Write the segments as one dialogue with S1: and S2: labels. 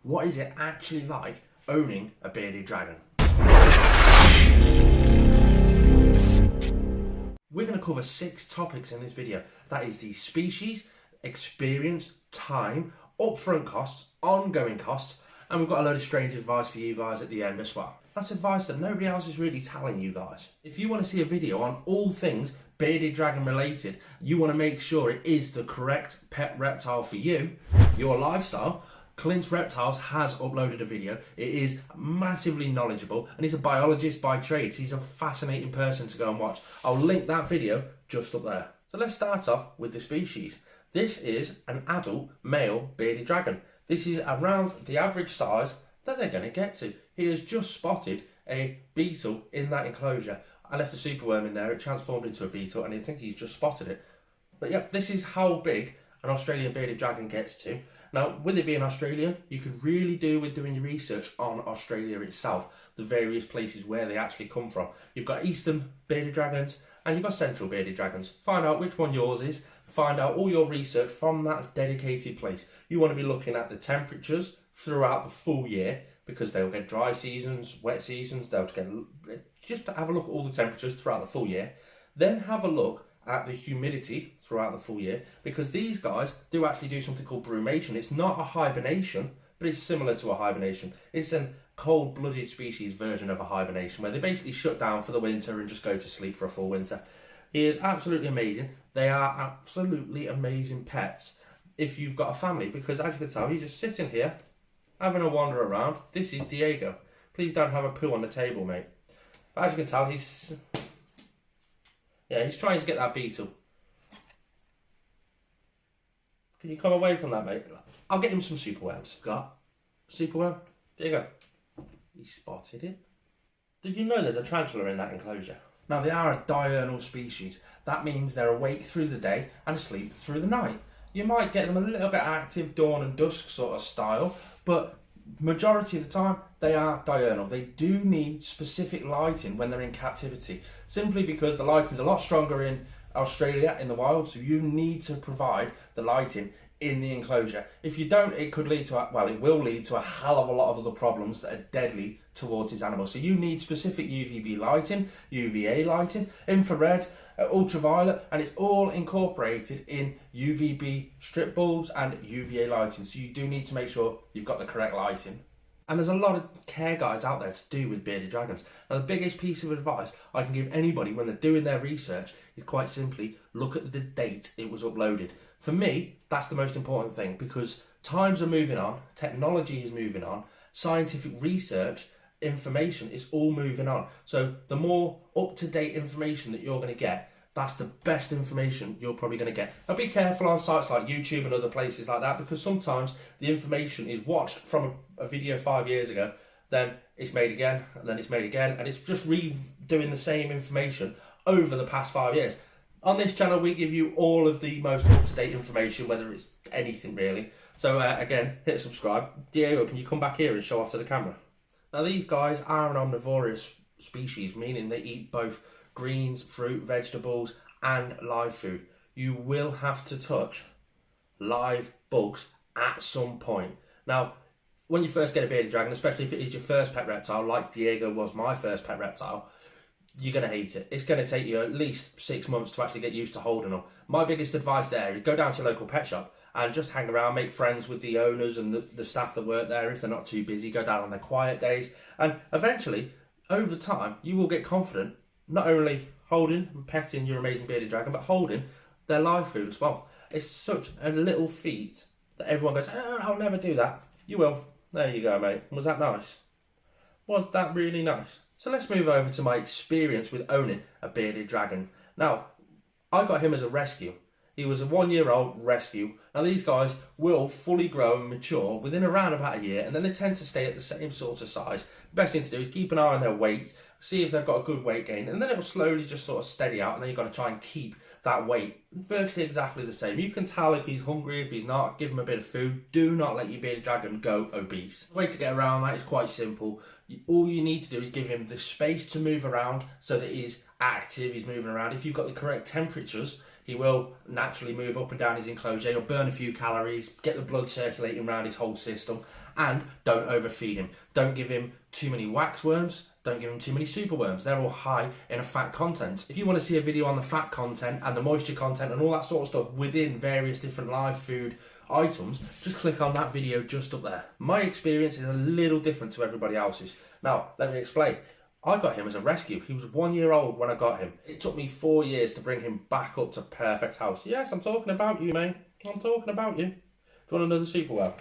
S1: What is it actually like owning a bearded dragon? We're going to cover 6 topics in this video. That is the species, experience, time, upfront costs, ongoing costs, and we've got a load of strange advice for you guys at the end as well. That's advice that nobody else is really telling you guys. If you want to see a video on all things bearded dragon related, you want to make sure it is the correct pet reptile for you, your lifestyle, Clint's Reptiles has uploaded a video. It is massively knowledgeable and he's a biologist by trade. He's a fascinating person to go and watch. I'll link that video just up there. So let's start off with the species. This is an adult male bearded dragon. This is around the average size that they're going to get to. He has just spotted a beetle in that enclosure. I left a superworm in there, it transformed into a beetle and I think he's just spotted it. But yeah, this is how big an Australian bearded dragon gets to. Now, with it being Australian, you can really do with doing your research on Australia itself, the various places where they actually come from. You've got eastern bearded dragons and you've got central bearded dragons. Find out which one yours is, find out all your research from that dedicated place. You want to be looking at the temperatures throughout the full year because they'll get dry seasons, wet seasons, they'll get, just have a look at all the temperatures throughout the full year. Then have a look at the humidity throughout the full year, because these guys do actually do something called brumation. It's not a hibernation, but it's similar to a hibernation. It's a cold-blooded species version of a hibernation where they basically shut down for the winter and just go to sleep for a full winter. He is absolutely amazing. They are absolutely amazing pets if you've got a family, because as you can tell, he's just sitting here having a wander around. This is Diego. Please don't have a poo on the table, mate. But as you can tell, he's trying to get that beetle. Can you come away from that, mate? I'll get him some superworms. Got superworm? There you go. He spotted it. Did you know there's a tarantula in that enclosure? Now, they are a diurnal species. That means they're awake through the day and asleep through the night. You might get them a little bit active, dawn and dusk sort of style, but majority of the time they are diurnal. They do need specific lighting when they're in captivity, simply because the lighting's a lot stronger in Australia in the wild, so you need to provide the lighting in the enclosure. If you don't, it could lead to, well, it will lead to a hell of a lot of other problems that are deadly towards these animals. So you need specific UVB lighting, UVA lighting, infrared, ultraviolet, and it's all incorporated in UVB strip bulbs and UVA lighting. So you do need to make sure you've got the correct lighting. And there's a lot of care guides out there to do with bearded dragons. Now, the biggest piece of advice I can give anybody when they're doing their research is quite simply look at the date it was uploaded. For me, that's the most important thing, because times are moving on, technology is moving on, scientific research, information is all moving on. So the more up-to-date information that you're going to get, that's the best information you're probably going to get. Now, be careful on sites like YouTube and other places like that, because sometimes the information is watched from a video 5 years ago, then it's made again, and then it's made again, and it's just redoing the same information over the past 5 years. On this channel, we give you all of the most up-to-date information, whether it's anything really. So again, hit subscribe. Diego, can you come back here and show off to the camera? Now, these guys are an omnivorous species, meaning they eat both greens, fruit, vegetables, and live food. You will have to touch live bugs at some point. Now, when you first get a bearded dragon, especially if it is your first pet reptile, like Diego was my first pet reptile, you're going to hate it. It's going to take you at least 6 months to actually get used to holding them. My biggest advice there is go down to your local pet shop and just hang around, make friends with the owners and the staff that work there if they're not too busy. Go down on their quiet days, and eventually, over time, you will get confident not only holding and petting your amazing bearded dragon, but holding their live food as well. It's such a little feat that everyone goes, oh, I'll never do that. You will. There you go, mate. Was that nice? Was that really nice? So let's move over to my experience with owning a bearded dragon. Now, I got him as a rescue. He was a 1-year-old rescue. Now, these guys will fully grow and mature within around about a year, and then they tend to stay at the same sort of size. The best thing to do is keep an eye on their weight, see if they've got a good weight gain, and then it will slowly just sort of steady out, and then you've got to try and keep that weight virtually exactly the same. You can tell if he's hungry, if he's not. Give him a bit of food. Do not let your bearded dragon go obese. The way to get around that is quite simple. All you need to do is give him the space to move around so that he's active, he's moving around. If you've got the correct temperatures, he will naturally move up and down his enclosure. He'll burn a few calories, get the blood circulating around his whole system, And don't overfeed him. Don't give him too many waxworms. Don't give him too many superworms. They're all high in a fat content. If you want to see a video on the fat content and the moisture content and all that sort of stuff within various different live food items, just click on that video just up there. My experience is a little different to everybody else's. Now, let me explain. I got him as a rescue. He was 1 year old when I got him. It took me 4 years to bring him back up to perfect health. Yes, I'm talking about you, mate. I'm talking about you. Do you want another superworm?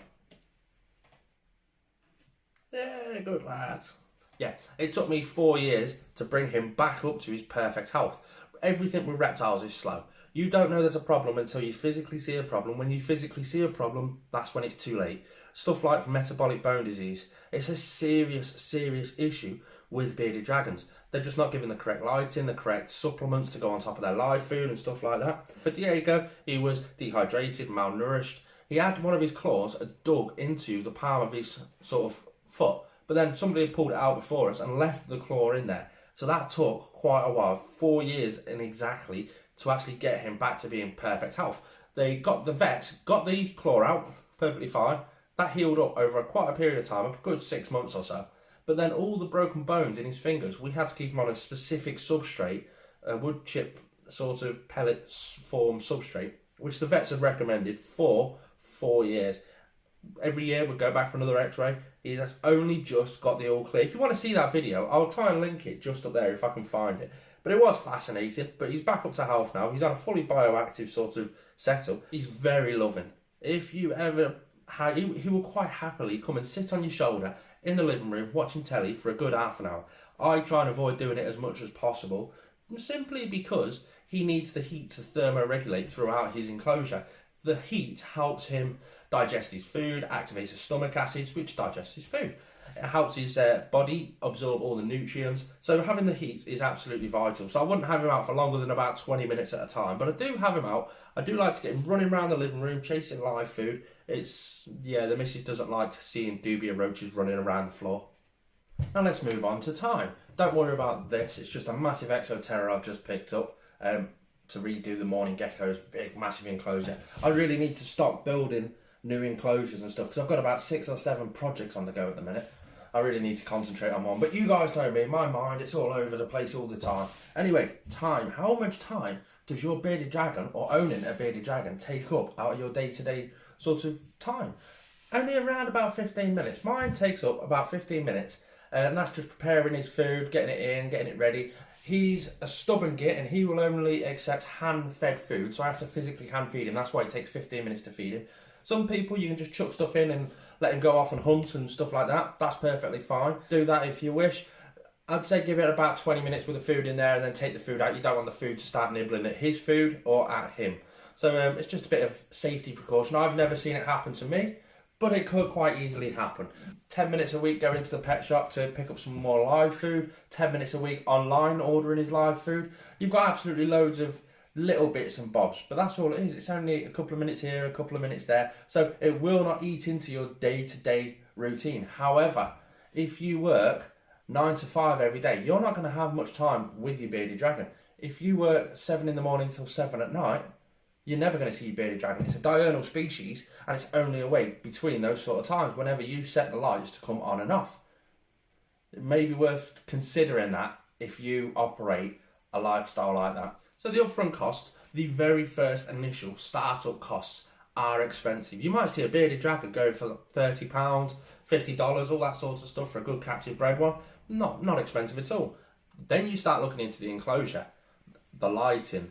S1: Yeah, good lads. Yeah, it took me 4 years to bring him back up to his perfect health. Everything with reptiles is slow. You don't know there's a problem until you physically see a problem. When you physically see a problem, that's when it's too late. Stuff like metabolic bone disease. It's a serious, serious issue with bearded dragons. They're just not given the correct lighting, the correct supplements to go on top of their live food and stuff like that. For Diego, he was dehydrated, malnourished. He had one of his claws dug into the palm of his sort of foot, but then somebody had pulled it out before us and left the claw in there. So that took quite a while, 4 years and exactly, to actually get him back to being perfect health. The vets got the claw out perfectly fine. That healed up over quite a period of time, a good 6 months or so. But then all the broken bones in his fingers, we had to keep him on a specific substrate, a wood chip sort of pellets form substrate, which the vets had recommended for 4 years. Every year we'd go back for another x-ray. He has only just got the all clear. If you want to see that video, I'll try and link it just up there if I can find it. But it was fascinating. But he's back up to health now. He's on a fully bioactive sort of setup. He's very loving. If you ever had, he will quite happily come and sit on your shoulder in the living room watching telly for a good half an hour. I try and avoid doing it as much as possible, simply because he needs the heat to thermoregulate throughout his enclosure. The heat helps him digest his food, activates his stomach acids, which digests his food. It helps his body absorb all the nutrients. So having the heat is absolutely vital. So I wouldn't have him out for longer than about 20 minutes at a time. But I do have him out. I do like to get him running around the living room, chasing live food. The missus doesn't like seeing dubia roaches running around the floor. Now let's move on to time. Don't worry about this. It's just a massive exoterra I've just picked up to redo the morning gecko's big, massive enclosure. I really need to stop building new enclosures and stuff because I've got about 6 or 7 projects on the go at the minute. I really need to concentrate on one. But you guys know me, my mind, it's all over the place all the time. Anyway, time. How much time does your bearded dragon or owning a bearded dragon take up out of your day-to-day sort of time? Only around about 15 minutes. Mine takes up about 15 minutes. And that's just preparing his food, getting it in, getting it ready. He's a stubborn git and he will only accept hand-fed food. So I have to physically hand-feed him. That's why it takes 15 minutes to feed him. Some people, you can just chuck stuff in and let him go off and hunt and stuff like that. That's perfectly fine. Do that if you wish. I'd say give it about 20 minutes with the food in there and then take the food out. You don't want the food to start nibbling at his food or at him. So it's just a bit of safety precaution. I've never seen it happen to me, but it could quite easily happen. 10 minutes a week go into the pet shop to pick up some more live food. 10 minutes a week online ordering his live food. You've got absolutely loads of little bits and bobs, but that's all it is. It's only a couple of minutes here, a couple of minutes there, so it will not eat into your day-to-day routine. However, if you work 9 to 5 every day, you're not going to have much time with your bearded dragon. If you work 7 in the morning till 7 at night, you're never going to see your bearded dragon. It's a diurnal species and it's only awake between those sort of times whenever you set the lights to come on and off. It may be worth considering that if you operate a lifestyle like that. So the upfront costs, the very first initial startup costs are expensive. You might see a bearded dragon go for £30, $50, all that sort of stuff for a good captive bred one. Not expensive at all. Then you start looking into the enclosure, the lighting,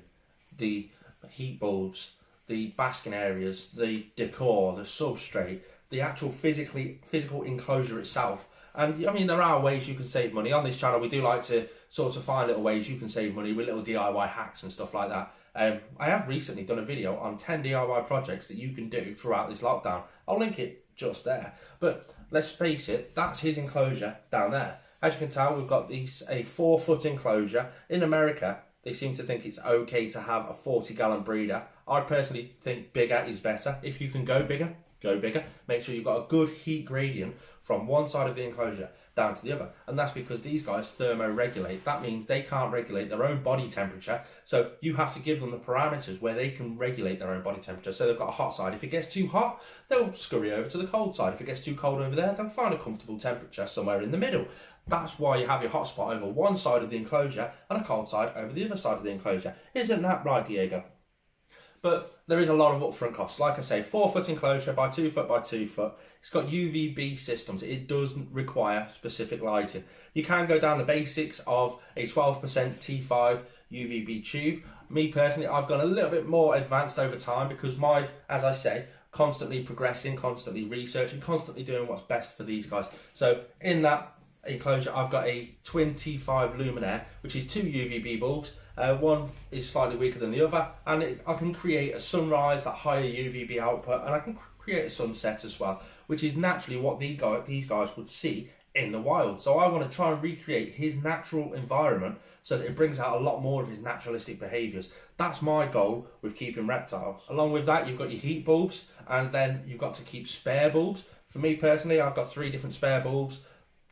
S1: the heat bulbs, the basking areas, the decor, the substrate, the actual physical enclosure itself. And I mean, there are ways you can save money. On this channel, we do like to sort of find little ways you can save money with little DIY hacks and stuff like that. I have recently done a video on 10 DIY projects that you can do throughout this lockdown. I'll link it just there. But let's face it, that's his enclosure down there. As you can tell, we've got a 4-foot enclosure. In America, they seem to think it's okay to have a 40-gallon breeder. I personally think bigger is better if you can go bigger. go bigger. Make sure you've got a good heat gradient from one side of the enclosure down to the other. And that's because these guys thermoregulate. That means they can't regulate their own body temperature. So you have to give them the parameters where they can regulate their own body temperature. So they've got a hot side. If it gets too hot, they'll scurry over to the cold side. If it gets too cold over there, they'll find a comfortable temperature somewhere in the middle. That's why you have your hot spot over one side of the enclosure and a cold side over the other side of the enclosure. Isn't that right, Diego? But there is a lot of upfront costs. Like I say, 4 foot enclosure by 2 foot by 2 foot. It's got UVB systems. It doesn't require specific lighting. You can go down the basics of a 12% T5 UVB tube. Me personally, I've gone a little bit more advanced over time because as I say, constantly progressing, constantly researching, constantly doing what's best for these guys. So in that enclosure, I've got a 25 luminaire, which is 2 UVB bulbs. One is slightly weaker than the other, and I can create a sunrise, that higher UVB output, and I can create a sunset as well, which is naturally what these guys would see in the wild. So I want to try and recreate his natural environment so that it brings out a lot more of his naturalistic behaviours. That's my goal with keeping reptiles. Along with that, you've got your heat bulbs, and then you've got to keep spare bulbs. For me personally, I've got 3 different spare bulbs,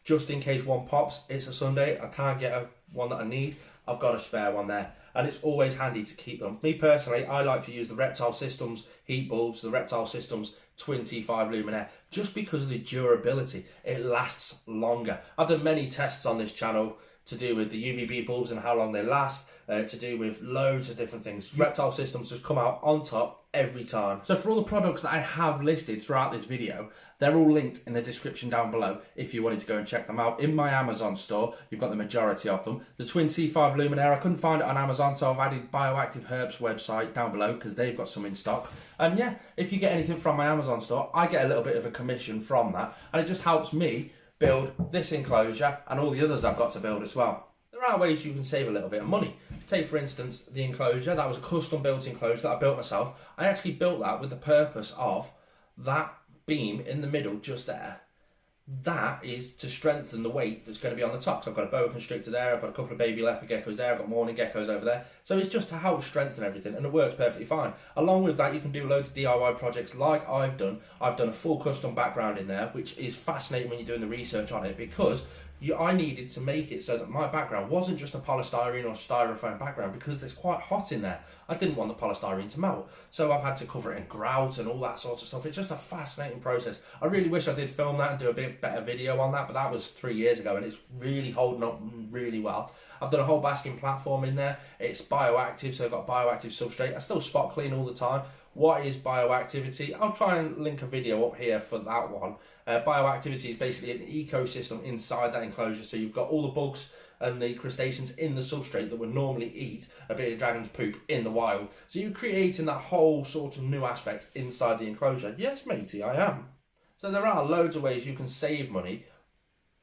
S1: just in case one pops. It's a Sunday, I can't get one that I need. I've got a spare one there, and it's always handy to keep them. Me personally, I like to use the Reptile Systems heat bulbs, the Reptile Systems 25 luminaire, just because of the durability. It lasts longer. I've done many tests on this channel to do with the UVB bulbs and how long they last, to do with loads of different things. Reptile Systems just come out on top every time. So for all the products that I have listed throughout this video, they're all linked in the description down below if you wanted to go and check them out. In my Amazon store, you've got the majority of them. The Twin C5 Luminaire, I couldn't find it on Amazon, so I've added Bioactive Herbs website down below because they've got some in stock. And yeah, if you get anything from my Amazon store, I get a little bit of a commission from that, and it just helps me build this enclosure and all the others I've got to build as well. There are ways you can save a little bit of money. Take for instance the enclosure. That was a custom built enclosure that I built myself. I actually built that with the purpose of that beam in the middle just there. That is to strengthen the weight that's going to be on the top. So I've got a boa constrictor there, I've got a couple of baby leopard geckos there, I've got morning geckos over there. So it's just to help strengthen everything, and it works perfectly fine. Along with that, you can do loads of DIY projects like I've done. I've done a full custom background in there, which is fascinating when you're doing the research on it, because I needed to make it so that my background wasn't just a polystyrene or styrofoam background, because it's quite hot in there. I didn't want the polystyrene to melt, so I've had to cover it in grout and all that sort of stuff. It's just a fascinating process. I really wish I did film that and do a bit better video on that, but that was 3 years ago and it's really holding up really well. I've done a whole basking platform in there. It's bioactive, so I've got bioactive substrate. I still spot clean all the time. What is bioactivity? I'll try and link a video up here for that one. Bioactivity is basically an ecosystem inside that enclosure. So you've got all the bugs and the crustaceans in the substrate that would normally eat a bit of dragon's poop in the wild. So you're creating that whole sort of new aspect inside the enclosure. Yes, matey, I am. So there are loads of ways you can save money,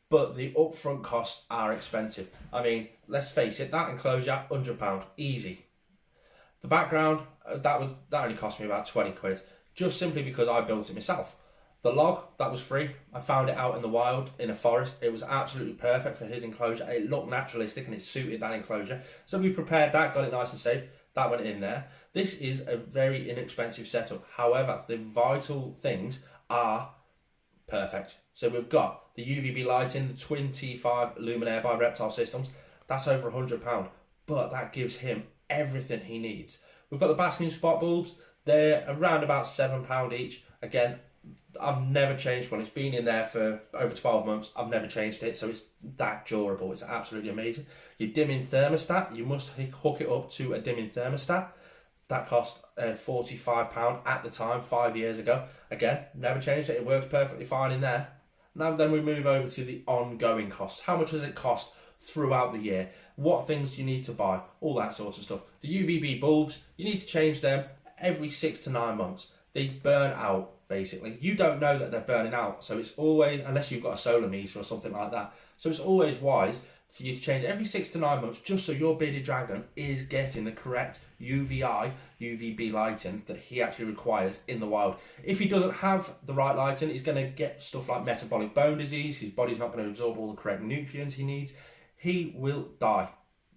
S1: but the upfront costs are expensive. I mean, let's face it, that enclosure, £100, easy. The background, that only cost me about 20 quid, just simply because I built it myself. The log, that was free. I found it out in the wild, in a forest. It was absolutely perfect for his enclosure. It looked naturalistic and it suited that enclosure. So we prepared that, got it nice and safe. That went in there. This is a very inexpensive setup. However, the vital things are perfect. So we've got the UVB lighting, the Twin T5 Luminaire by Reptile Systems. That's over £100, but that gives him everything he needs. We've got the basking spot bulbs. They're around about £7 each. Again, I've never changed one. It's been in there for over 12 months. I've never changed it, so it's that durable. It's absolutely amazing. Your dimming thermostat, you must hook it up to a dimming thermostat. That cost £45 at the time, 5 years ago. Again, never changed it. It works perfectly fine in there. Now then we move over to the ongoing costs. How much does it cost throughout the year? What things do you need to buy? All that sort of stuff. The UVB bulbs, you need to change them every 6 to 9 months. They burn out, basically. You don't know that they're burning out, so it's always, unless you've got a solar meter or something like that, so it's always wise for you to change every 6 to 9 months, just so your bearded dragon is getting the correct UVB lighting that he actually requires in the wild. If he doesn't have the right lighting, he's going to get stuff like metabolic bone disease. His body's not going to absorb all the correct nutrients he needs. He will die.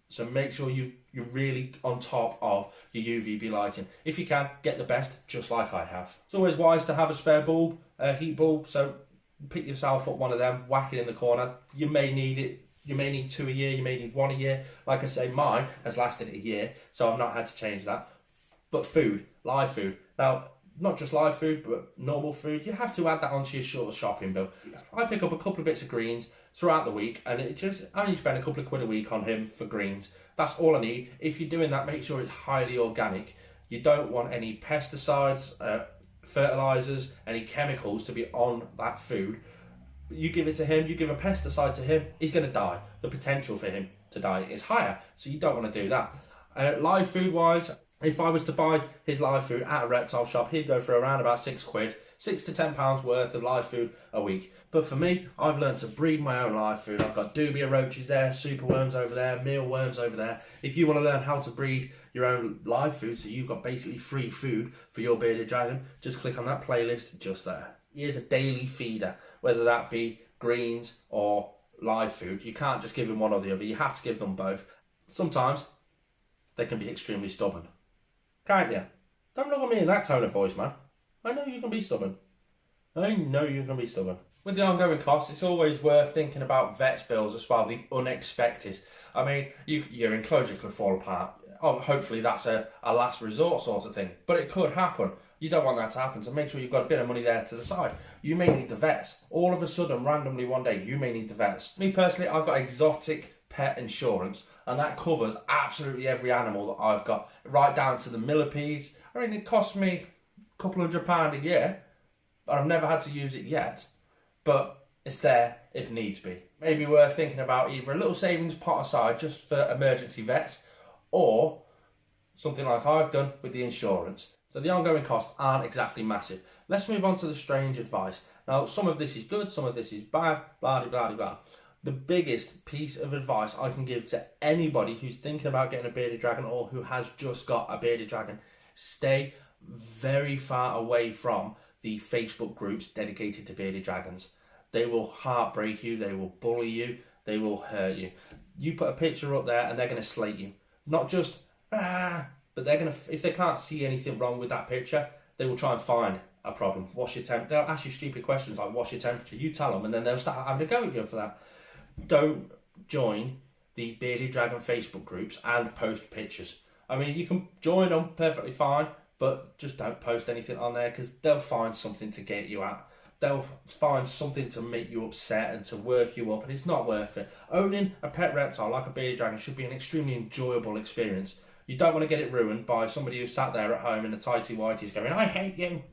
S1: So make sure you're really on top of your UVB lighting. If you can, get the best, just like I have. It's always wise to have a spare bulb, a heat bulb, so pick yourself up one of them, whack it in the corner. You may need it. You may need 2 a year, you may need 1 a year. Like I say, mine has lasted a year, so I've not had to change that. But food, live food. Now, not just live food, but normal food, you have to add that onto your short shopping bill. I pick up a couple of bits of greens throughout the week, and I only spend a couple of quid a week on him for greens. That's all I need. If you're doing that, make sure it's highly organic. You don't want any pesticides, fertilizers, any chemicals to be on that food. You give it to him, you give a pesticide to him, he's going to die. The potential for him to die is higher, so you don't want to do that. Live food wise, if I was to buy his live food at a reptile shop, he'd go for around about £6, £6 to £10 worth of live food a week. But for me, I've learned to breed my own live food. I've got dubia roaches there, superworms over there, mealworms over there. If you want to learn how to breed your own live food, so you've got basically free food for your bearded dragon, just click on that playlist just there. Here's a daily feeder, whether that be greens or live food. You can't just give him one or the other, you have to give them both. Sometimes they can be extremely stubborn. Can't you? Don't look at me in that tone of voice, man. I know you can be stubborn. I know you can be stubborn. With the ongoing costs, it's always worth thinking about vet's bills as well, the unexpected. I mean, your enclosure could fall apart. Oh, hopefully that's a last resort sort of thing, but it could happen. You don't want that to happen, so make sure you've got a bit of money there to the side. You may need the vets. All of a sudden, randomly one day, you may need the vets. Me personally, I've got exotic pet insurance, and that covers absolutely every animal that I've got, right down to the millipedes. I mean, it costs me a couple £100 a year, but I've never had to use it yet, but it's there if needs be. Maybe worth thinking about either a little savings pot aside just for emergency vets, or something like I've done with the insurance. So the ongoing costs aren't exactly massive. Let's move on to the strange advice. Now, some of this is good, some of this is bad, blah, blah, blah, blah. The biggest piece of advice I can give to anybody who's thinking about getting a bearded dragon or who has just got a bearded dragon, stay very far away from the Facebook groups dedicated to bearded dragons. They will heartbreak you, they will bully you, they will hurt you. You put a picture up there and they're going to slate you. Not just, but they're going to, if they can't see anything wrong with that picture, they will try and find a problem. What's your temperature? They'll ask you stupid questions like, what's your temperature? You tell them, and then they'll start having a go at you for that. Don't join the bearded dragon Facebook groups and post pictures. I mean, you can join them perfectly fine, but just don't post anything on there, because they'll find something to get you at. They'll find something to make you upset and to work you up, and it's not worth it. Owning a pet reptile like a bearded dragon should be an extremely enjoyable experience. You don't want to get it ruined by somebody who sat there at home in the tighty whities going, I hate you.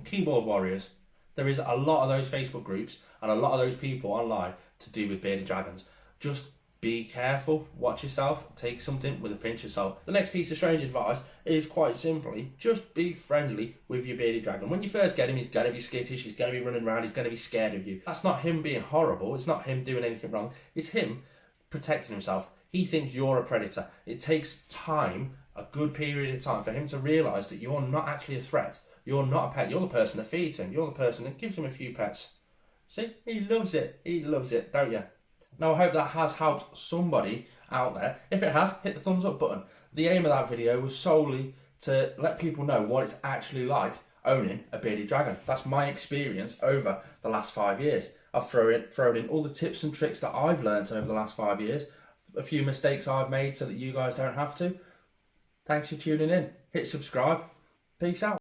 S1: Keyboard warriors. There is a lot of those Facebook groups and a lot of those people online to do with bearded dragons. Just be careful, watch yourself, take something with a pinch of salt. The next piece of strange advice is quite simply, just be friendly with your bearded dragon. When you first get him, he's going to be skittish, he's going to be running around, he's going to be scared of you. That's not him being horrible, it's not him doing anything wrong, it's him protecting himself. He thinks you're a predator. It takes time, a good period of time, for him to realise that you're not actually a threat. You're not a pet, you're the person that feeds him, you're the person that gives him a few pets. See, he loves it, don't you? Now, I hope that has helped somebody out there. If it has, hit the thumbs up button. The aim of that video was solely to let people know what it's actually like owning a bearded dragon. That's my experience over the last 5 years. I've thrown in all the tips and tricks that I've learned over the last 5 years, a few mistakes I've made so that you guys don't have to. Thanks for tuning in. Hit subscribe. Peace out.